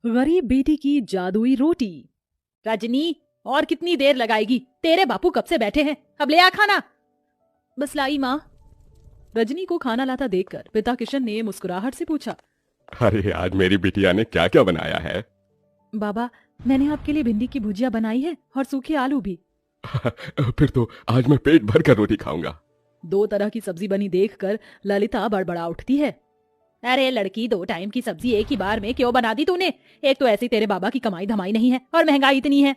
गरीब बेटी की जादुई रोटी। रजनी, और कितनी देर लगाएगी? तेरे बापू कब से बैठे हैं, अब ले आ खाना। बस लाई माँ। रजनी को खाना लाता देखकर पिता किशन ने मुस्कुराहट से पूछा, अरे आज मेरी बिटिया ने क्या क्या बनाया है? बाबा, मैंने आपके लिए भिंडी की भुजिया बनाई है और सूखे आलू भी। फिर तो आज मैं पेट भर कर रोटी खाऊंगा। 2 तरह की सब्जी बनी देखकर ललिता बड़बड़ा उठती है। अरे लड़की, 2 टाइम की सब्जी एक ही बार में क्यों बना दी तूने? एक तो ऐसी तेरे बाबा की कमाई धमाई नहीं है और महंगाई इतनी है।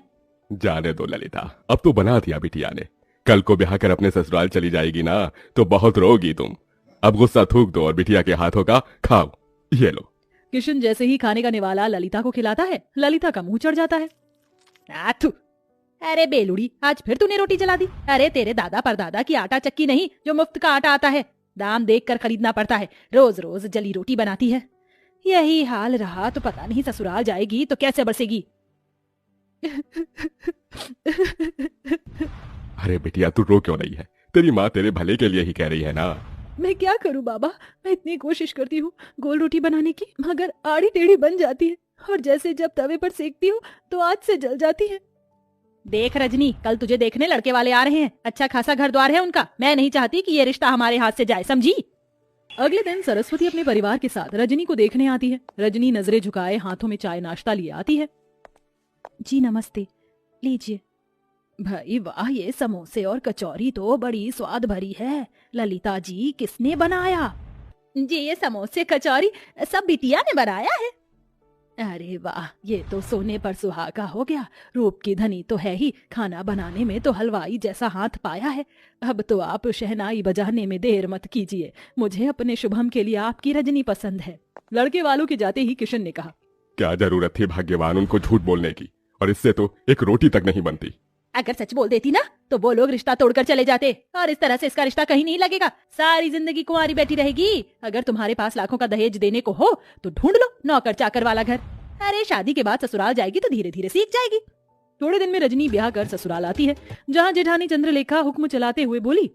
जाने दो ललिता, अब तो बना दिया बिटिया ने। कल को ब्याह कर अपने ससुराल चली जाएगी ना तो बहुत रोगी तुम। अब गुस्सा थूक दो और बिटिया के हाथों का खाओ, ये लो। किशन जैसे ही खाने का निवाला ललिता को खिलाता है, ललिता का मुंह चढ़ जाता है। आथू, अरे बेलुड़ी, आज फिर तूने रोटी जला दी। अरे तेरे दादा परदादा की आटा चक्की नहीं जो मुफ्त का आटा आता है, दाम देख कर खरीदना पड़ता है। रोज रोज जली रोटी बनाती है। यही हाल रहा तो पता नहीं ससुराल जाएगी तो कैसे बरसेगी। अरे बिटिया, तू रो क्यों रही है? तेरी माँ तेरे भले के लिए ही कह रही है ना। मैं क्या करूं बाबा, मैं इतनी कोशिश करती हूँ गोल रोटी बनाने की, मगर आड़ी टेढ़ी बन जाती है और जैसे जब तवे पर सेकती हूँ तो आग से जल जाती है। देख रजनी, कल तुझे देखने लड़के वाले आ रहे हैं। अच्छा खासा घर द्वार है उनका। मैं नहीं चाहती कि ये रिश्ता हमारे हाथ से जाए, समझी? अगले दिन सरस्वती अपने परिवार के साथ रजनी को देखने आती है। रजनी नजरें झुकाए हाथों में चाय नाश्ता लिए आती है। जी नमस्ते, लीजिए। भाई वाह, ये समोसे और कचौरी तो बड़ी स्वाद भरी है। ललिता जी, किसने बनाया? जी ये समोसे कचौरी सब बिटिया ने बनाया है। अरे वाह, ये तो सोने पर सुहागा हो गया। रूप की धनी तो है ही, खाना बनाने में तो हलवाई जैसा हाथ पाया है। अब तो आप शहनाई बजाने में देर मत कीजिए। मुझे अपने शुभम के लिए आपकी रजनी पसंद है। लड़के वालों के जाते ही किशन ने कहा, क्या जरूरत थी भाग्यवान उनको झूठ बोलने की, और इससे तो एक रोटी तक नहीं बनती। अगर सच बोल देती ना तो वो लोग रिश्ता तोड़कर चले जाते और इस तरह से इसका रिश्ता कहीं नहीं लगेगा। सारी जिंदगी कुंवारी बैठी रहेगी। अगर तुम्हारे पास लाखों का दहेज देने को हो तो ढूंढ लो नौकर चाकर वाला घर। अरे शादी के बाद ससुराल जाएगी तो धीरे धीरे सीख जाएगी। थोड़े दिन में रजनी ब्याह कर ससुराल आती है, जहाँ जेठानी चंद्रलेखा हुक्म चलाते हुए बोली,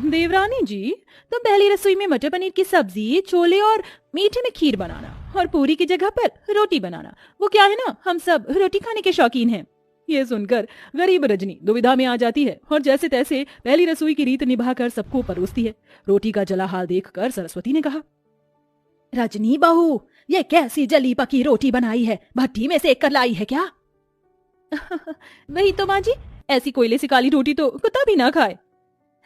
देवरानी जी, तुम पहली रसोई में मटर पनीर की सब्जी, छोले और मीठे में खीर बनाना और पूरी की जगह पर रोटी बनाना। वो क्या है ना, हम सब रोटी खाने के शौकीन हैं। ये सुनकर गरीब रजनी दुविधा में आ जाती है और जैसे तैसे पहली रसोई की रीत निभाकर सबको परोसती है। रोटी का जला हाल देखकर सरस्वती ने कहा, रजनी बहू, ये कैसी जली पकी रोटी बनाई है? भट्टी में सेक कर लाई है क्या? वही तो माँ जी, ऐसी कोयले से काली रोटी तो कुत्ता भी ना खाए।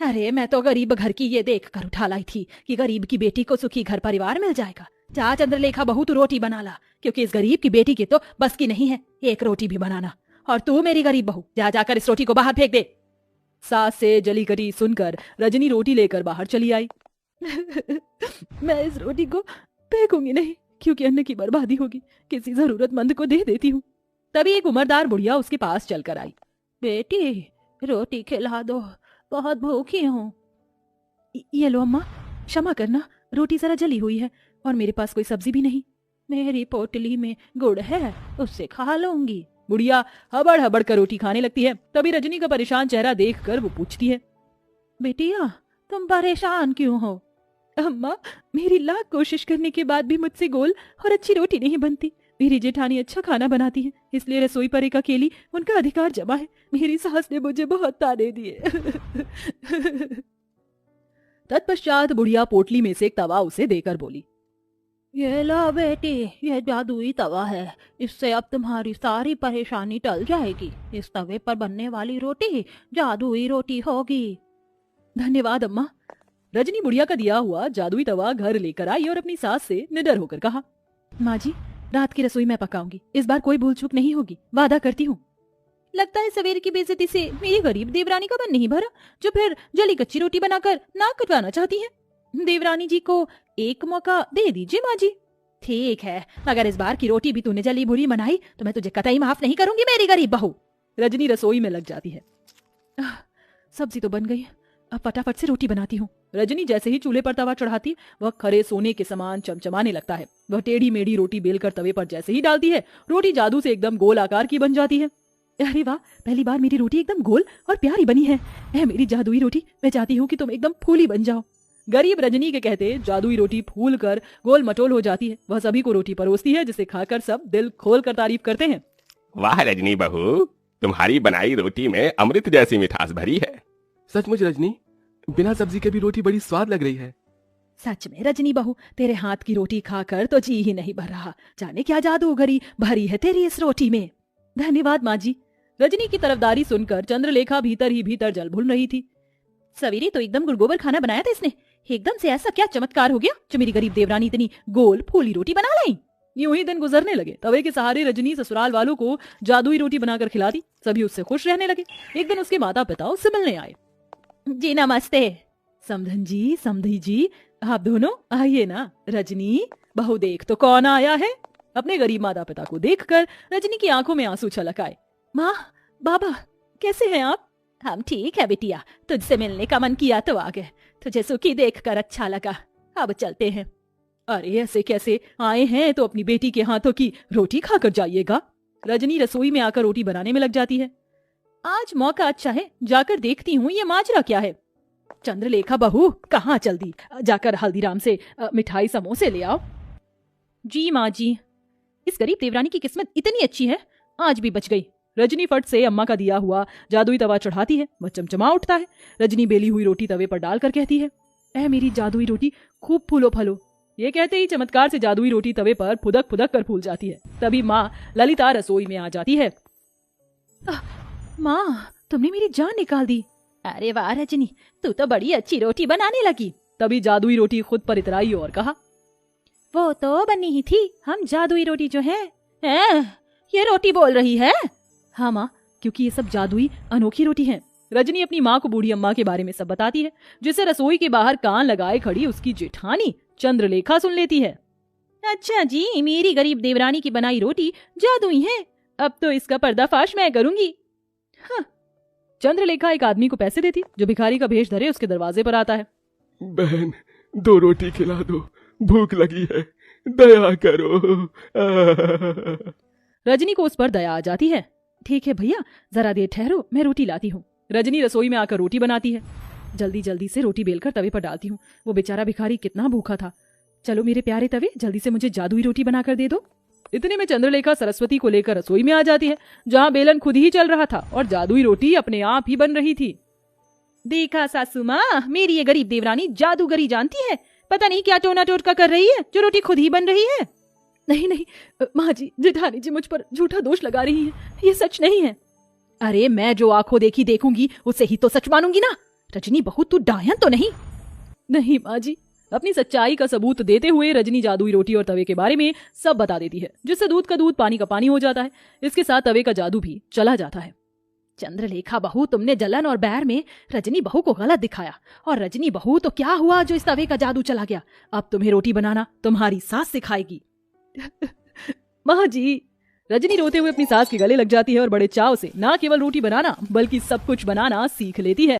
अरे मैं तो गरीब घर की ये देख कर उठा लाई थी कि गरीब की बेटी को सुखी घर परिवार मिल जाएगा। जा चंद्रलेखा बहू, तू रोटी बना ला, क्योंकि इस गरीब की बेटी की तो बस की नहीं है एक रोटी भी बनाना। और तू मेरी गरीब बहू, जा जाकर इस रोटी को बाहर फेंक दे। सास से जली करी सुनकर रजनी रोटी लेकर बाहर चली आई। मैं इस रोटी को फेंकूंगी नहीं, क्योंकि अन्न की बर्बादी होगी। किसी जरूरतमंद को दे देती हूँ। तभी एक उम्रदार बुढ़िया उसके पास चलकर आई। बेटी, रोटी खिला दो, बहुत भूखी हूँ। ये लो अम्मा, क्षमा करना, रोटी जरा जली हुई है और मेरे पास कोई सब्जी भी नहीं। मेरी पोटली में गुड़ है, उससे खा लूंगी। बुढ़िया हबड़ हबड़ कर रोटी खाने लगती है। तभी रजनी का परेशान चेहरा देखकर वो पूछती है, बेटिया तुम परेशान क्यों हो? अम्मा, मेरी लाख कोशिश करने के बाद भी मुझसे गोल और अच्छी रोटी नहीं बनती। मेरी जेठानी अच्छा खाना बनाती है, इसलिए रसोई पर एक अकेली उनका अधिकार जमा है। मेरी सास ने मुझे बहुत ताने दिए। तत्पश्चात बुढ़िया पोटली में से एक तवा उसे देकर बोली, ये लो बेटी, ये जादुई तवा है। इससे अब तुम्हारी सारी परेशानी टल जाएगी। इस तवे पर बनने वाली रोटी जादुई रोटी होगी। धन्यवाद अम्मा। रजनी बुढ़िया का दिया हुआ जादुई तवा घर लेकर आई और अपनी सास से निडर होकर कहा, माँ जी, रात की रसोई मैं पकाऊंगी। इस बार कोई भूल चूक नहीं होगी, वादा करती हूँ। लगता है सवेरे की बेइज्जती से मेरी गरीब देवरानी का मन नहीं भरा, जो फिर जली कच्ची रोटी बनाकर नाक कटवाना चाहती है। देवरानी जी को एक मौका दे दीजिए माँ जी। ठीक है, मगर इस बार की रोटी भी तूने जली बुरी बनाई तो मैं तुझे कतई माफ नहीं करूंगी, मेरी गरीब बहू। रजनी रसोई में लग जाती है। सब्जी तो बन गई, अब फटाफट से रोटी बनाती हूँ। रजनी जैसे ही चूल्हे पर तवा चढ़ाती, वह खरे सोने के समान चमचमाने लगता है। वह टेढ़ी मेढ़ी रोटी बेलकर तवे पर जैसे ही डालती है, रोटी जादू से एकदम गोल आकार की बन जाती है। अरे वाह, पहली बार मेरी रोटी एकदम गोल और प्यारी बनी है। मेरी जादुई रोटी, मैं चाहती हूँ कि तुम एकदम फूली बन जाओ। गरीब रजनी के कहते जादुई रोटी फूल कर गोल मटोल हो जाती है। वह सभी को रोटी परोसती है, जिसे खाकर सब दिल खोल कर तारीफ करते हैं। वाह रजनी बहू, तुम्हारी बनाई रोटी में अमृत जैसी मिठास भरी है। सचमुच रजनी, बिना सब्जी के भी रोटी बड़ी स्वाद लग रही है। सच में रजनी बहू, तेरे हाथ की रोटी खाकर तो जी ही नहीं भर रहा। जाने क्या जादूगरी भरी है तेरी इस रोटी में। धन्यवाद माँ जी। रजनी की तरफदारी सुनकर चंद्रलेखा भीतर ही भीतर जल भून रही थी। सवेरे तो एकदम गुड़गोबर खाना बनाया था इसने, एकदम से ऐसा क्या चमत्कार हो गया जो मेरी गरीब देवरानी इतनी गोल फूली रोटी बना लाई। यूं ही दिन गुजरने लगे। तवे के सहारे रजनी ससुराल वालों को जादुई रोटी बनाकर खिलाती। सभी उससे खुश रहने लगे। एक दिन उसके माता पिता उससे मिलने आए। जी नमस्ते। समधन जी, समधी जी, आप दोनों आइए ना। रजनी बहू, देख तो कौन आया है। अपने गरीब माता पिता को देखकर रजनी की आंखों में आंसू छलक आए। माँ, बाबा, कैसे हैं आप? हम ठीक है बिटिया, तुझसे मिलने का मन किया तो आ गए। तुझे सुखी देखकर अच्छा लगा। अब चलते हैं। अरे ऐसे कैसे आए हैं, तो अपनी बेटी के हाथों की रोटी खाकर जाइएगा। रजनी रसोई में आकर रोटी बनाने में लग जाती है। आज मौका अच्छा है, जाकर देखती हूँ ये माजरा क्या है। चंद्रलेखा बहू, कहाँ चल दी? जाकर हल्दीराम से मिठाई समोसे ले आओ। जी माँ जी। इस गरीब देवरानी की किस्मत इतनी अच्छी है, आज भी बच गई। रजनी फट से अम्मा का दिया हुआ जादुई तवा चढ़ाती है। वह चमचमा उठता है। रजनी बेली हुई रोटी तवे पर डालकर कहती है, ऐ मेरी जादुई रोटी, खूब फूलो फलो। ये कहते ही चमत्कार से जादुई रोटी तवे पर फुदक फुदक कर फूल जाती है। तभी माँ ललिता रसोई में आ जाती है। माँ, तुमने मेरी जान निकाल दी। अरे वाह रजनी, तू तो बड़ी अच्छी रोटी बनाने लगी। तभी जादुई रोटी खुद पर इतराई और कहा, वो तो बनी ही थी। हम जादुई रोटी जो है, ये रोटी बोल रही है। हाँ माँ, क्योंकि ये सब जादुई अनोखी रोटी है। रजनी अपनी माँ को बूढ़ी अम्मा के बारे में सब बताती है, जिसे रसोई के बाहर कान लगाए खड़ी उसकी जेठानी चंद्रलेखा सुन लेती है। अच्छा जी, मेरी गरीब देवरानी की बनाई रोटी जादुई है। अब तो इसका पर्दाफाश मैं करूंगी। हाँ। चंद्रलेखा एक आदमी को पैसे देती, जो भिखारी का भेष धरे उसके दरवाजे पर आता है। बहन, 2 रोटी खिला दो, भूख लगी है, दया करो। रजनी को उस पर दया आ जाती है। ठीक है भैया, जरा देर ठहरो, मैं रोटी लाती हूँ। रजनी रसोई में आकर रोटी बनाती है। जल्दी जल्दी से रोटी बेलकर तवे पर डालती हूँ। वो बेचारा भिखारी कितना भूखा था। चलो मेरे प्यारे तवे, जल्दी से मुझे जादुई रोटी बनाकर दे दो। इतने में चंद्रलेखा सरस्वती को लेकर रसोई में आ जाती है, जहाँ बेलन खुद ही चल रहा था और जादुई रोटी अपने आप ही बन रही थी। देखा सासू माँ, मेरी ये गरीब देवरानी जादूगरी जानती है। पता नहीं क्या टोना टोटका कर रही है, जो रोटी खुद ही बन रही है। नहीं नहीं माँ जी, जेठानी जी मुझ पर झूठा दोष लगा रही है, ये सच नहीं है। अरे मैं जो आंखों देखी देखूंगी उसे ही तो सच मानूंगी ना। रजनी बहू, तू डायन तो नहीं? नहीं माँ जी। अपनी सच्चाई का सबूत देते हुए रजनी जादुई रोटी और तवे के बारे में सब बता देती है, जिससे दूध का दूध पानी का पानी हो जाता है। इसके साथ तवे का जादू भी चला जाता है। चंद्रलेखा बहू, तुमने जलन और बैर में रजनी बहू को गलत दिखाया। और रजनी बहू, तो क्या हुआ जो इस तवे का जादू चला गया? अब तुम्हें रोटी बनाना तुम्हारी सास सिखाएगी। माँ जी। रजनी रोते हुए अपनी सास के गले लग जाती है और बड़े चाव से न केवल रोटी बनाना बल्कि सब कुछ बनाना सीख लेती है।